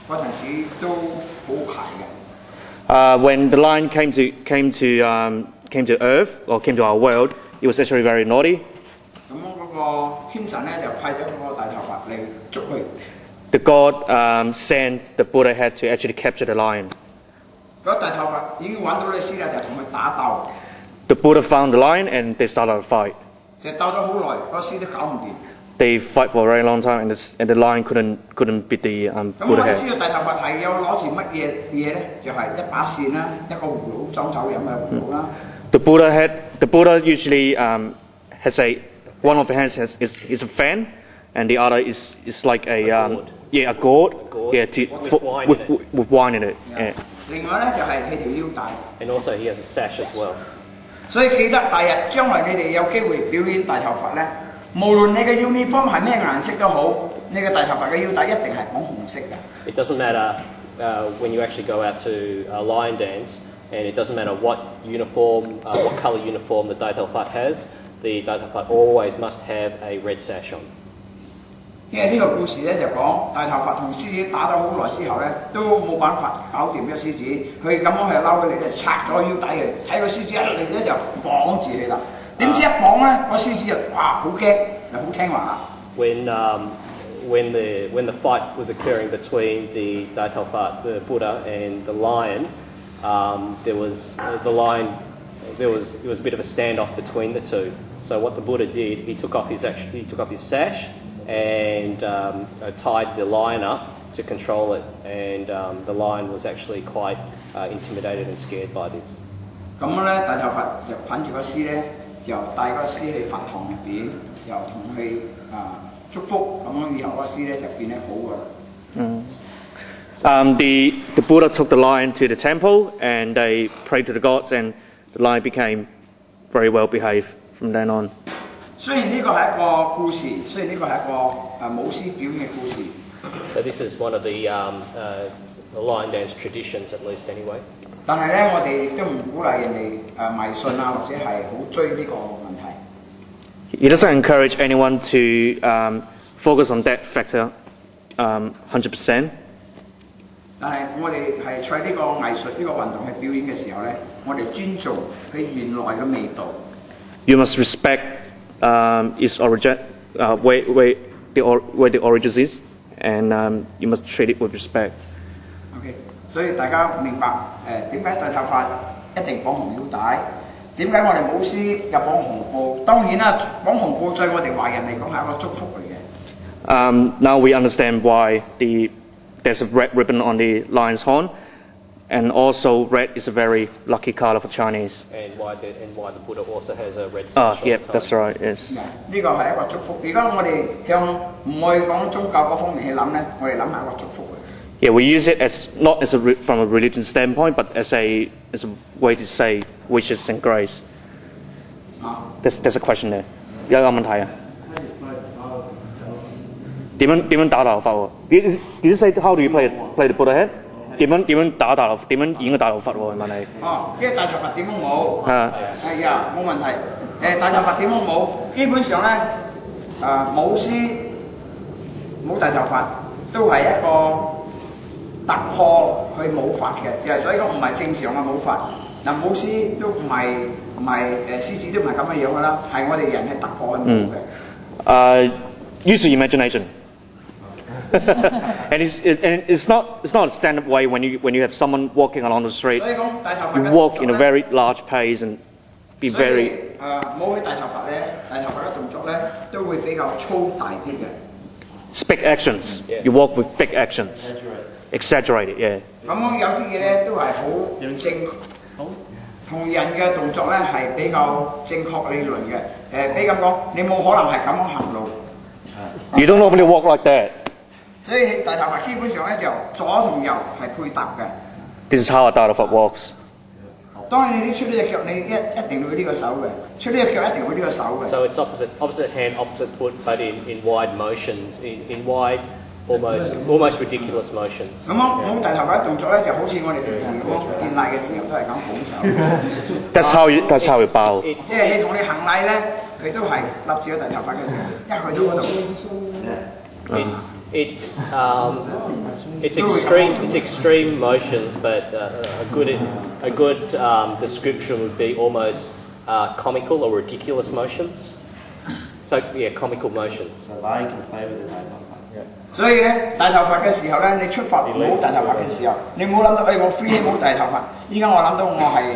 嗰陣時都好排嘅。When the lion came to Earth or came to our world, it was actually very naughty. 咁嗰個天神咧就派咗嗰個大頭佛嚟捉佢。The god sent the Buddha head to actually capture the lion. 嗰大頭佛已經揾到你屍啦，就同佢打鬥。The Buddha found the lion and they started a fight. 就鬥咗好耐，嗰屍都搞唔掂。They fight for a very long time, and the lion couldn't beat the 咁 Buddha 我哋 head. 知道大頭佛係有攞住乜嘢咧？就係一把扇啦，一個葫蘆裝酒飲嘅葫蘆啦。The Buddha usually has one of the hands is a fan, and the other is like a gourd. Yeah, with wine in it. Yeah. 另外咧就係佢條腰帶。And also he has a sash as well. 所以記得第日將來你哋有機會表演大頭佛咧，無論你嘅 uniform 係咩顏色都好，你嘅大頭佛嘅腰帶一定係綁紅色嘅。It doesn't matter when you actually go out to a lion dance, and it doesn't matter what uniform, what colour uniform the Dai Tao Fut has. The Dai Tao Fut always must have a red sash on. 因為呢個故事咧就講大頭佛同獅子打咗好耐之後咧，都冇辦法搞掂呢個獅子，佢咁樣去嬲佢哋咧，拆咗腰帶嘅，睇個獅子一嚟咧就綁住佢啦。點知一綁咧，個獅子就哇好驚，又好聽話。When the fight was occurring between the Dai Tao Fut, the Buddha, and the lion, there was it was a bit of a standoff between the two. So what the Buddha did, he took off his sash and tied the lion up to control it, and the lion was actually quite intimidated and scared by this. 咁咧，大頭佛就捆住個獅咧，就帶個獅去佛堂入邊，又同佢祝福，咁樣以後個獅咧就變得好噶啦。The Buddha took the lion to the temple and they prayed to the gods, and the lion became very well behaved from then on. 雖然呢個係一個故事，雖然呢個係一個舞獅表演嘅故事。So this is one of the lion dance traditions, at least anyway. 但係咧，我哋都唔鼓勵人哋迷信啊，或者係好追呢個問題。He doesn't encourage anyone to focus on that factor 100%. 但係我哋係在呢個藝術呢個運動去表演嘅時候咧，我哋尊重佢原來嘅味道。You must respect its origin, where the origin is, and you must treat it with respect. OK， 所以大家明白點解大頭佛一定綁紅腰帶？點解我哋舞獅又綁紅布？當然啦，綁紅布對我哋華人嚟講係一個祝福嚟嘅。Now we understand why there's a red ribbon on the lion's horn, and also red is a very lucky color for Chinese. And why the Buddha also has a red sash. Yeah, that's right. Yes. 呢個係一個祝福。而家我哋向唔去講宗教嗰方面去諗咧，我哋諗係一個祝福。Yeah, we use it not from a religion standpoint, but as a way to say wishes and grace. There's a question there. 有個問題啊？點樣打大頭佛喎？ Did you say how do you play the Buddha head？ 點樣打大頭？點樣演個大頭佛喎？問你。即係大頭佛點樣舞？係啊，冇問題。大頭佛點樣舞？基本上咧，舞獅舞大頭佛都係一個突破去舞法嘅，就係所以講唔係正常嘅舞法。嗱，舞獅都唔係獅子都唔係咁嘅樣噶啦，係我哋人係突破去舞嘅。Use your imagination. and it's not a standard way when you have someone walking along the street. You walk in a very large pace and be very. 舞起大頭佛咧，大頭佛嘅動作咧都會比較粗大啲嘅。Big actions. You walk with big actions. Exaggerated, yeah. 咁樣有啲嘢咧都係好正，同人嘅動作咧係比較正確理論嘅。比咁講，你冇可能係咁樣行路。You don't normally walk like that. 所以大頭佛基本上咧就左同右係配搭嘅。This is how a Dai Tao Fut walks. 當然你出呢隻腳，你一定會呢個手嘅；出呢隻腳一定會呢個手嘅。So it's opposite hand, opposite foot, but in wide motions, in wide, almost ridiculous motions. 咁樣大頭佛嘅動作咧就好似我哋平時見禮嘅時候都係咁拱手。That's how you bow. 即係同你行禮咧，佢都係立住個大頭佛嘅時候，一去到嗰度。It's extreme motions, but a good description would be almost comical or ridiculous motions. So yeah, comical motions. So I can play with the Dai Tao Fut. 所以咧，大頭佛嘅時候咧，你出發冇大頭佛嘅時候，你冇諗到，我飛起冇大頭佛。依家我諗到我係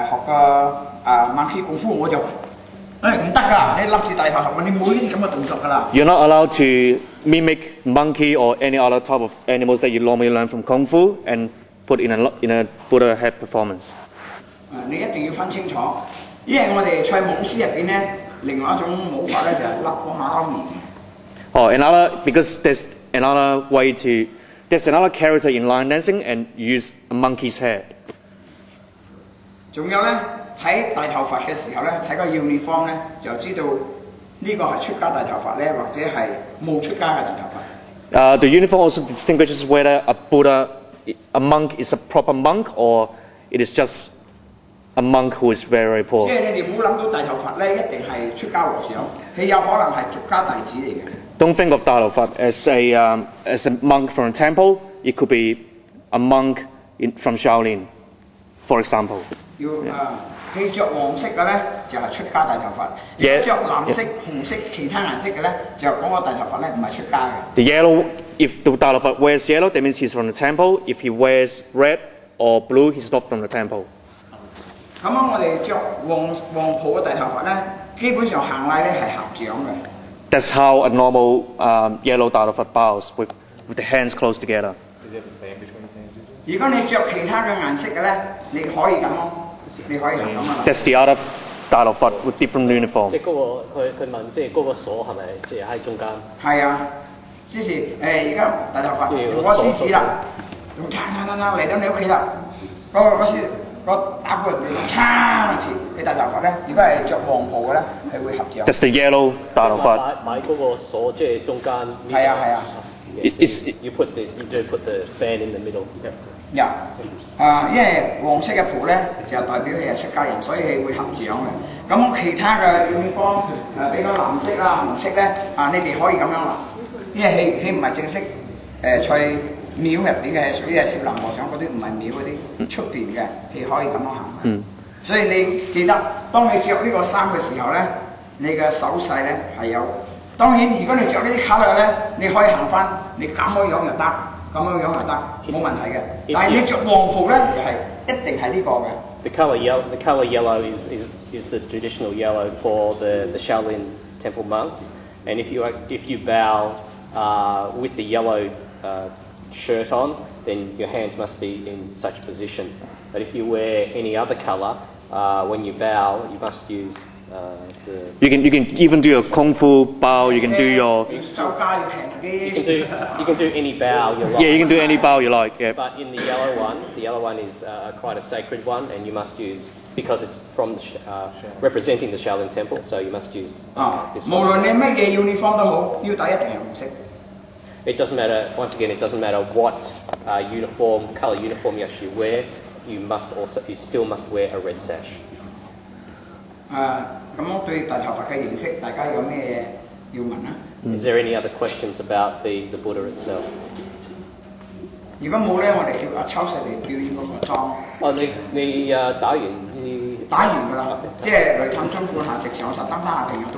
學個猛氣功夫，我就唔得㗎，你笠住大頭佛，你冇呢啲咁嘅動作㗎啦。You're not allowed to mimic monkey or any other type of animals that you normally learn from Kung Fu and put in a Buddha head performance. 你一定要分清楚，因為我哋賽武師入邊咧，另外一種武法咧就係笠個馬騮面。Oh, because there's another character in line dancing and use a monkey's head. 仲有咧，睇大頭佛嘅時候咧，睇個uniform咧，就知道呢個係出家大頭佛咧，或者係冇出家嘅大頭佛。The uniform also distinguishes whether a monk is a proper monk or it is just a monk who is very poor. 即係你哋唔好諗到大頭佛咧，一定係出家和尚，佢有可能係俗家弟子嚟嘅。Don't think of Dai Tao Fut as a monk from a temple. It could be a monk from Shaolin, for example. 佢着黃色嘅咧就係出家大頭佛，着藍色、紅色其他顏色嘅咧就嗰個大頭佛咧唔係出家嘅。If the Dai Tao Fut wears yellow, that means he's from the temple. If he wears red or blue, he's not from the temple. 咁樣我哋着黃袍嘅大頭佛咧，基本上行禮咧係合掌嘅。That's how a normal yellow Dai Tao Fut bows with the hands close together. 如果你着其他嘅顏色嘅咧，你可以咁咯，你可以咁啊。That's the other Dai Tao Fut with different uniform. 即係佢問，即係嗰個鎖係咪即係喺中間？係啊，即是而家大頭佛用個獅子啦，用撐嚟到你屋企啦，個打鼓撐前，你大頭佛咧，如果係着黃袍嘅咧，係會合掌。That's the yellow Dai Tao Fut. 買嗰個鎖即係中間。係啊。You do put the fan in the middle. 因為黃色嘅袍咧就代表佢係出家人，所以係會合掌嘅。咁其他嘅uniform比較藍色啦、紅色咧你哋可以咁樣啦，因為佢唔係正式賽廟入邊嘅，屬於係少林和尚嗰啲，唔係廟嗰啲出邊嘅，佢可以咁樣行。所以你記得，當你着呢個衫嘅時候咧，你嘅手勢咧係有。當然，如果你着呢啲卡略咧，你可以行翻，你咁樣樣就得，咁樣樣就得，冇問題嘅。但係你着黃袍咧，就係一定係呢個嘅。The color yellow is the traditional yellow for the Shaolin temple monks, and if you bow with the yellow shirt on, then your hands must be in such a position. But if you wear any other color, when you bow, you must use You can even do a kung fu bow. You can do your. You can do any bow you like. Yeah, you can do any bow you like. Yeah. But in the yellow one is quite a sacred one, and you must use because it's from representing the Shaolin temple, so you must use this one. 無論你乜嘢uniform 都好，腰帶一定係紅色。It doesn't matter. Once again, it doesn't matter what color uniform you actually wear. You still must wear a red sash. 咁我對大頭佛嘅認識，大家有咩要問啊？ Is there any other questions about the Buddha itself? 如果冇咧，我哋叫阿秋實嚟表演嗰個裝。你打完㗎啦，即係雷探中半下直上實登山下平都。